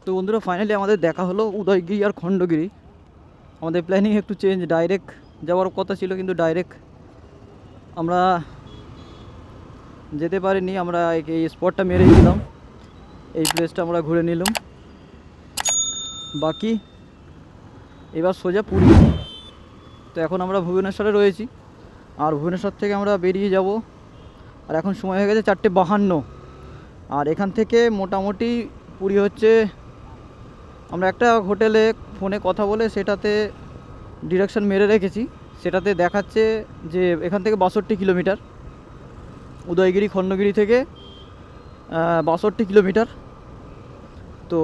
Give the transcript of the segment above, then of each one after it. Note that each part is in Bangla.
তো বন্ধুরা ফাইনালি আমাদের দেখা হলো উদয়গিরি আর খণ্ডগিরি। আমাদের প্ল্যানিং একটু চেঞ্জ, ডাইরেক্ট যাওয়ার কথা ছিল কিন্তু ডাইরেক্ট আমরা যেতে পারিনি। আমরা এই স্পটটা মেরে দিলাম, এই প্লেসটা আমরা ঘুরে নিলাম। বাকি এবার সোজা পুরী। তো এখন আমরা ভুবনেশ্বরে রয়েছি, আর ভুবনেশ্বর থেকে আমরা বেরিয়ে যাব। আর এখন সময় হয়ে গেছে 4:52। আর এখান থেকে মোটামুটি পুরী হচ্ছে, আমরা একটা হোটেলে ফোনে কথা বলে সেটাতে ডিরেকশন মেরে রেখেছি, সেটাতে দেখাচ্ছে যে এখান থেকে 62 কিলোমিটার। উদয়গিরি খণ্ডগিরি থেকে 62 কিলোমিটার। তো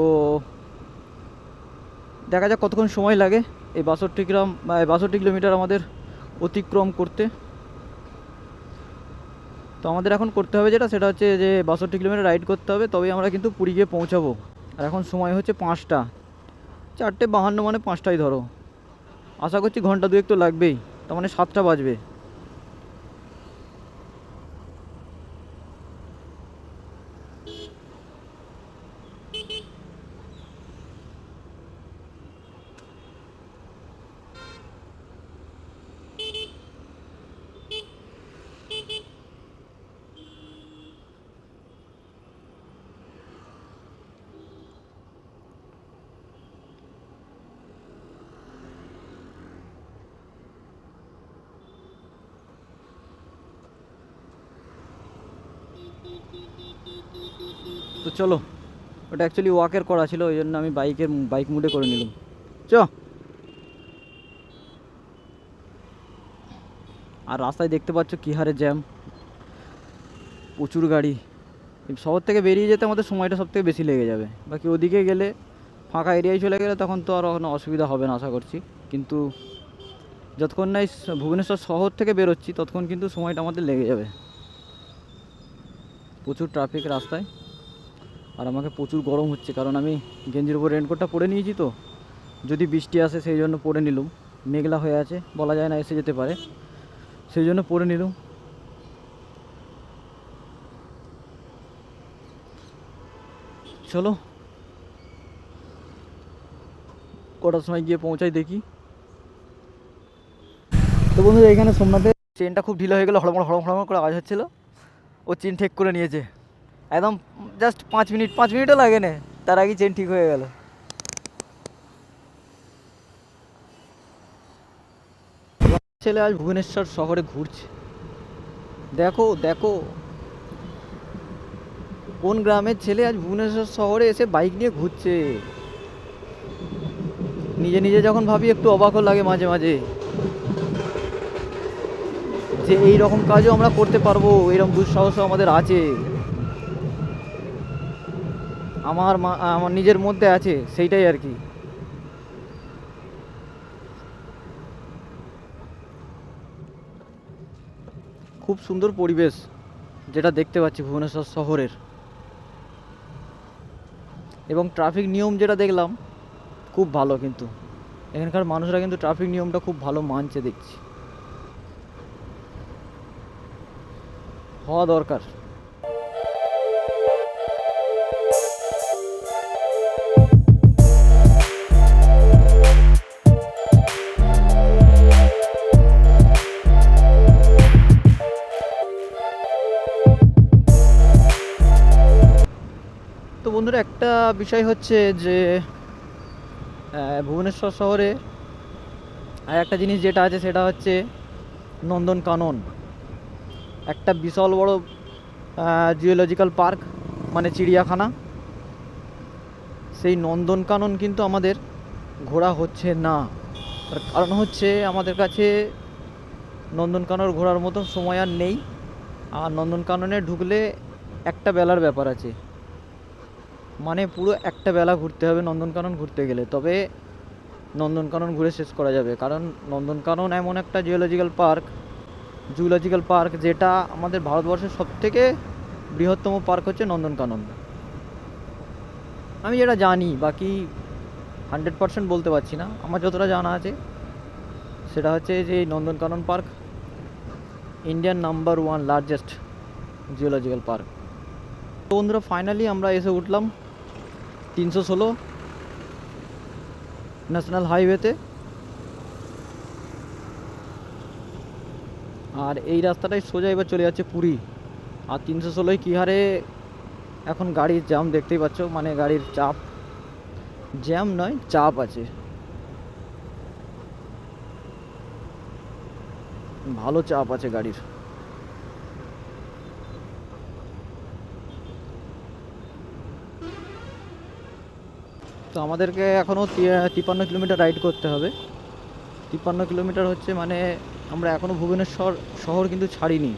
দেখা যাক কতক্ষণ সময় লাগে এই 62 কিলোমিটার আমাদের অতিক্রম করতে। তো আমাদের এখন করতে হবে সেটা হচ্ছে যে 62 কিলোমিটার রাইড করতে হবে, তবেই আমরা কিন্তু পুরী গিয়ে পৌঁছাবো। আর এখন সময় হচ্ছে 5টা, 4:52 মানে 5টাই ধরো। আশা করছি ঘন্টা দুয়েক তো লাগবেই, তার মানে 7টা বাজবে। তো চলো, ওটা অ্যাকচুয়ালি ওয়াকের করা ছিল, ওই জন্য আমি বাইক মুডে করে নিলাম। চ। আর রাস্তায় দেখতে পাচ্ছ কী হারে জ্যাম, প্রচুর গাড়ি। শহর থেকে বেরিয়ে যেতে আমাদের সময়টা সবথেকে বেশি লেগে যাবে। বাকি ওদিকে গেলে ফাঁকা এরিয়ায় চলে গেলে তখন তো আর কোনো অসুবিধা হবে না আশা করছি। কিন্তু যতক্ষণ না ভুবনেশ্বর শহর থেকে বেরোচ্ছি ততক্ষণ কিন্তু সময়টা আমাদের লেগে যাবে। প্রচুর ট্রাফিক রাস্তায়, আর আমাকে প্রচুর গরম হচ্ছে কারণ আমি গেঞ্জির উপর রেনকোটটা পরে নিয়েছি। তো যদি বৃষ্টি আসে সেই জন্য পরে নিলাম, মেঘলা হয়ে আছে, বলা যায় না এসে যেতে পারে, সেই জন্য পরে নিলাম। চলো কটার সময় গিয়ে পৌঁছাই দেখি। তো বন্ধুরা এখানে সোমনাথের চেনটা খুব ঢিলা হয়ে গেলো, হড়মড় হড়মড় হড়মড় করে আওয়াজ হচ্ছিলো। ও চেন ঠিক করে নিয়েছে একদম, জাস্ট 5 মিনিটও লাগে না, তার আগেই চেন ঠিক হয়ে গেল। ছেলে আজ ভুবনেশ্বর শহরে ঘুরছে, দেখো দেখো কোন গ্রামের ছেলে আজ ভুবনেশ্বর শহরে এসে বাইক নিয়ে ঘুরছে। নিজে নিজে যখন ভাবি একটু অবাকও লাগে মাঝে মাঝে যে এই রকম কাজও আমরা করতে পারবো, এরকম দুঃসাহসও আমাদের আছে। আমার নিজের মধ্যে আছে, সেইটাই আর কি। খুব সুন্দর পরিবেশ যেটা দেখতে পাচ্ছি ভুবনেশ্বর শহরের, এবং ট্রাফিক নিয়ম যেটা দেখলাম খুব ভালো। কিন্তু এখানকার মানুষরা কিন্তু ট্রাফিক নিয়মটা খুব ভালো মানছে দেখছি, হওয়া দরকার। তো বন্ধুরা একটা বিষয় হচ্ছে যে ভুবনেশ্বর শহরে আর একটা জিনিস যেটা আছে সেটা হচ্ছে নন্দনকানন, একটা বিশাল বড় জিওলজিক্যাল পার্ক, মানে চিড়িয়াখানা। সেই নন্দনকানন কিন্তু আমাদের ঘোরা হচ্ছে না, তার কারণ হচ্ছে আমাদের কাছে নন্দনকানন ঘোরার মতো সময় আর নেই। আর নন্দনকাননে ঢুকলে একটা বেলার ব্যাপার আছে, মানে পুরো একটা বেলা ঘুরতে হবে নন্দনকানন ঘুরতে গেলে, তবে নন্দনকানন ঘুরে শেষ করা যাবে। কারণ নন্দনকানন এমন একটা জুলজিক্যাল পার্ক যেটা আমাদের ভারতবর্ষের সবথেকে বৃহত্তম পার্ক হচ্ছে নন্দনকানন। আমি যেটা জানি, বাকি 100% বলতে পারছি না, আমার যতটা জানা আছে সেটা হচ্ছে যে এই Nandankanan park Indian number 1 largest geological park. তো বন্ধুরা ফাইনালি আমরা এসে উঠলাম 316 ন্যাশনাল হাইওয়েতে। আর এই রাস্তাটাই সোজা এবার চলে যাচ্ছে পুরী। আর 316 কী হারে এখন গাড়ির জ্যাম দেখতেই পাচ্ছ, মানে গাড়ির চাপ, জ্যাম নয় চাপ আছে, ভালো চাপ আছে গাড়ির। তো আমাদেরকে এখনও 53 কিলোমিটার রাইড করতে হবে। 53 কিলোমিটার হচ্ছে মানে আমরা এখনও ভুবনেশ্বর শহর কিন্তু ছাড়িনি,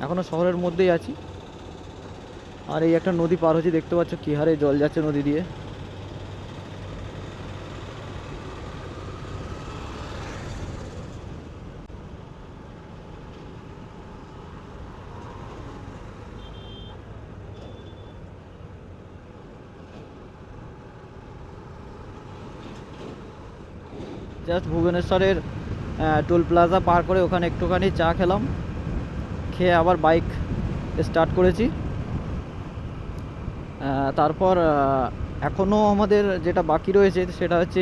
এখনও শহরের মধ্যেই আছি। আর এই একটা নদী পার হচ্ছে, দেখতে পাচ্ছ কী হারে জল যাচ্ছে নদী দিয়ে। জাস্ট ভুবনেশ্বরের টোল প্লাজা পার করে ওখানে একটুখানি চা খেলাম, খেয়ে আবার বাইক স্টার্ট করেছি। তারপর এখনও আমাদের যেটা বাকি রয়েছে সেটা হচ্ছে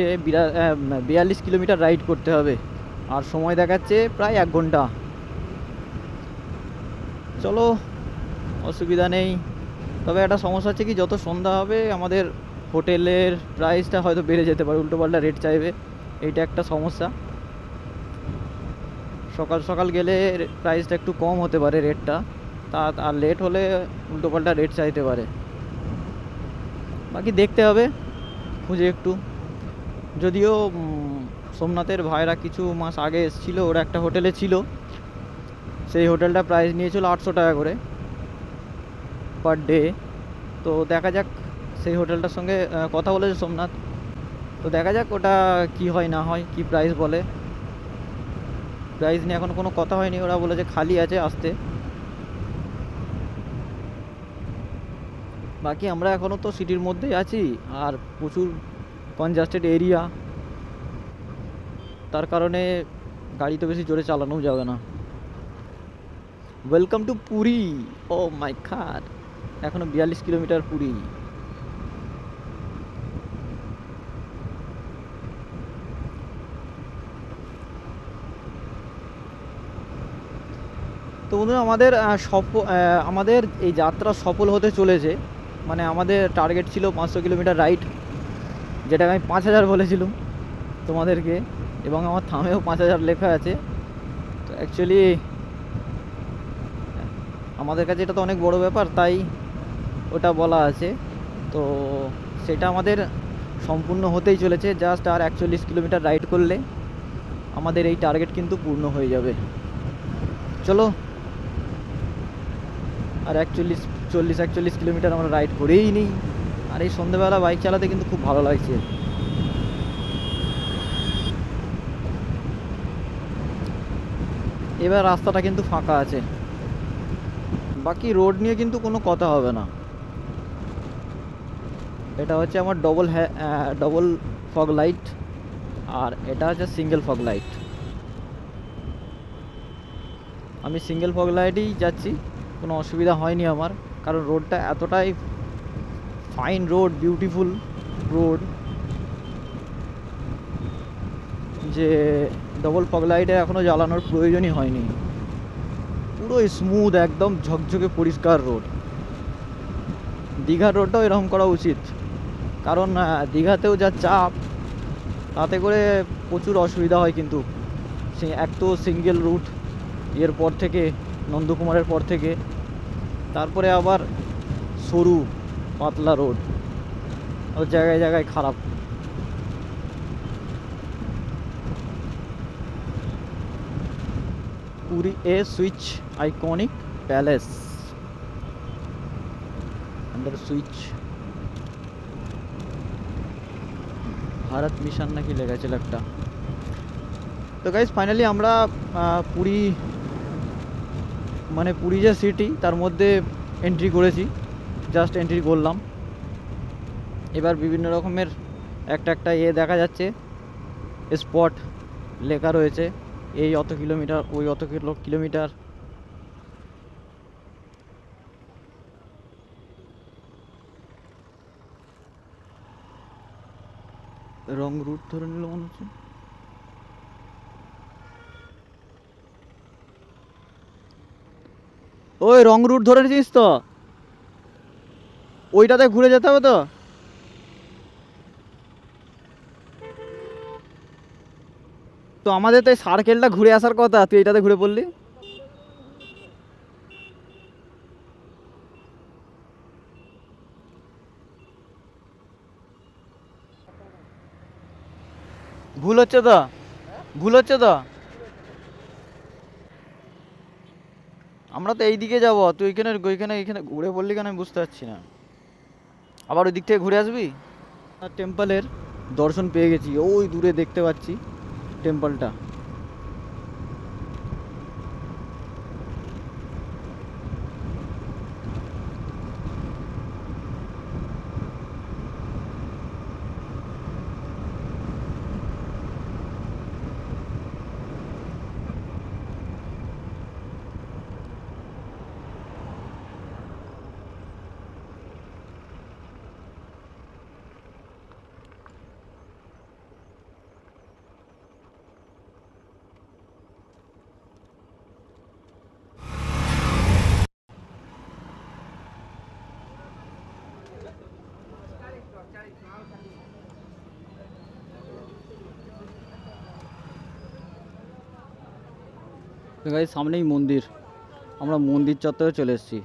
42 কিলোমিটার রাইড করতে হবে। আর সময় দেখাচ্ছে প্রায় 1 ঘন্টা। চলো, অসুবিধা নেই। তবে একটা সমস্যা হচ্ছে কি, যত সন্ধ্যা হবে আমাদের হোটেলের প্রাইসটা হয়তো বেড়ে যেতে পারে, উল্টোপাল্টা রেট চাইবে, এইটা একটা সমস্যা। সকাল সকাল গেলে প্রাইসটা একটু কম হতে পারে রেটটা, আর লেট হলে উল্টোপাল্টা রেট চাইতে পারে। বাকি দেখতে হবে খুঁজে একটু। যদিও সোমনাথের ভাইরা কিছু মাস আগে এসেছিলো, ওরা একটা হোটেলে ছিল, সেই হোটেলটা প্রাইস নিয়েছিল 800 টাকা করে পার ডে। তো দেখা যাক, সেই হোটেলটার সঙ্গে কথা বলেছে সোমনাথ, তো দেখা যাক ওটা কি হয় না হয়, কি প্রাইস বলে। প্রাইস নিয়ে এখনও কোনো কথা হয়নি, ওরা বলেছে খালি আছে আসতে। বাকি আমরা এখনও তো সিটির মধ্যেই আছি, আর প্রচুর কনজাস্টেড এরিয়া, তার কারণে গাড়ি তো বেশি জোরে চালানোও যাবে না। Welcome to Puri. Oh my god, এখনো 42 কিলোমিটার পুরী। তো বন্ধুরা, আমাদের এই যাত্রা সফল হতে চলেছে। মানে আমাদের টার্গেট ছিল 500 কিলোমিটার রাইড, যেটাকে আমি 5000 বলেছিলাম তোমাদেরকে, এবং আমার থামেও 5000 লেখা আছে। তো অ্যাকচুয়ালি আমাদের কাছে এটা তো অনেক বড় ব্যাপার, তাই ওটা বলা আছে। তো সেটা আমাদের সম্পূর্ণ হতেই চলেছে। জাস্ট আর 41 কিলোমিটার রাইড করলে আমাদের এই টার্গেট কিন্তু পূর্ণ হয়ে যাবে। চলো, আর 41 কিলোমিটার আমরা রাইড করেই নিই। আর এই সন্ধ্যেবেলা বাইক চালাতে কিন্তু খুব ভালো লাগছে। এবার রাস্তাটা কিন্তু ফাঁকা আছে, বাকি রোড নিয়ে কিন্তু কোনো কথা হবে না। এটা হচ্ছে আমার ডবল ফগ লাইট, আর এটা হচ্ছে সিঙ্গেল ফগ লাইট। আমি সিঙ্গেল ফগ লাইটেই যাচ্ছি, কোনো অসুবিধা হয়নি আমার, কারণ রোডটা এতটাই ফাইন রোড, বিউটিফুল রোড, যে ডবল ফগ লাইটে এখনও জ্বালানোর প্রয়োজনই হয়নি। পুরো স্মুথ, একদম ঝকঝকে পরিষ্কার রোড। দীঘার রোডটাও এরকম করা উচিত, কারণ দীঘাতেও যা চাপ, তাতে করে প্রচুর অসুবিধা হয়। কিন্তু এক তো সিঙ্গেল রুট, এর পর থেকে নন্দকুমারের পর থেকে, তারপরে আবার সরু পাতলা রোড, আর জায়গায় জায়গায় খারাপ। পুরী এ Swachh iconic palace under Swachh Bharat mission নাকি লেখা ছিল একটা। তো গাইজ ফাইনালি আমরা পুরী, মানে পুরী যে সিটি তার মধ্যে এন্ট্রি করেছি, জাস্ট এন্ট্রি করলাম। এবার বিভিন্ন রকমের একটা একটা দেখা যাচ্ছে, স্পট লেখা রয়েছে, এই অত কিলোমিটার, ওই অত কিলোমিটার। রং রুট ধরে নিল মনে হচ্ছে। ওই রং রুট ধরে নিয়েছিস তো, ওইটাতে ঘুরে যেতে হবে তো। তো আমাদের তো এই সার্কেলটা ঘুরে আসার কথা, তুই এটাতে ঘুরে পড়লি। ভুল হচ্ছে তো, ভুল হচ্ছে তো। আমরা তো এই দিকে যাবো, তুই এখানে ওইখানে এখানে ঘুরে পড়লি কেন আমি বুঝতে পারছি না। আবার ওই দিক থেকে ঘুরে আসবি। আর টেম্পলের দর্শন পেয়ে গেছি, ওই দূরে দেখতে পাচ্ছি টেম্পলটা। গাইস সামনেই মন্দির, আমরা মন্দির চত্বরে চলে এসেছি।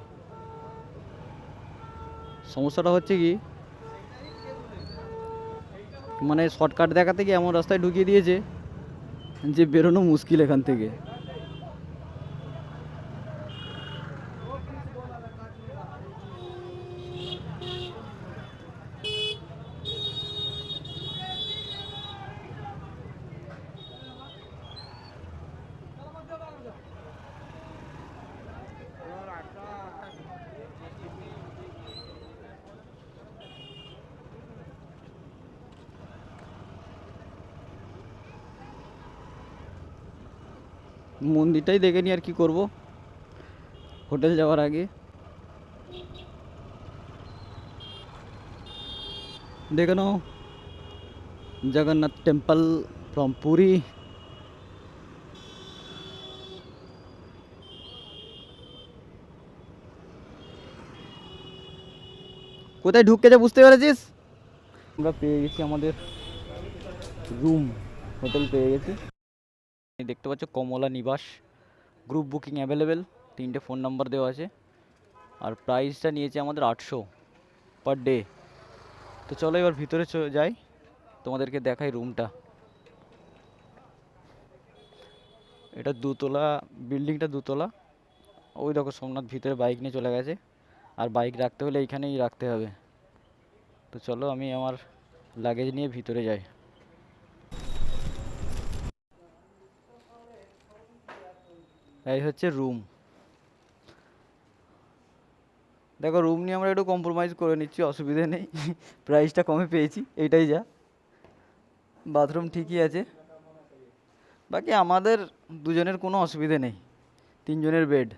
সমস্যাটা হচ্ছে কি, মানে শর্টকাট দেখাতে গিয়ে এমন রাস্তায় ঢুকিয়ে দিয়েছে যে বেরোনো মুশকিল এখান থেকে। মন্দিরটাই দেখে নি আর কি করব হোটেল যাওয়ার আগে। দেখে নাও জগন্নাথ টেম্পল ফ্রম পুরী। কোথায় ঢুকতে যা বুঝতে পেরেছিস। আমরা পেয়ে গেছি আমাদের রুম, হোটেল পেয়ে গেছি। দেখতে পাচ্ছ কমলা নিবাস, গ্রুপ বুকিং অ্যাভেলেবেল, 3টে ফোন নাম্বার দেওয়া আছে। আর প্রাইসটা নিয়েছে আমাদের 800 পার ডে। তো চলো এবার ভিতরে যাই, তোমাদেরকে দেখাই রুমটা। এটা দুতলা, বিল্ডিংটা দুতলা। ওই দেখো সোমনাথ ভিতরে বাইক নিয়ে চলে গেছে, আর বাইক রাখতে হলে এইখানেই রাখতে হবে। তো চলো আমি আমার লাগেজ নিয়ে ভিতরে যাই। এই হচ্ছে রুম। দেখো রুম নিয়ে আমরা একটু কম্প্রোমাইজ করে নিচ্ছি, অসুবিধে নেই। প্রাইসটা কমে পেয়েছি, এইটাই যা। বাথরুম ঠিকই আছে, বাকি আমাদের দুজনের কোনো অসুবিধে নেই, 3জনের বেড।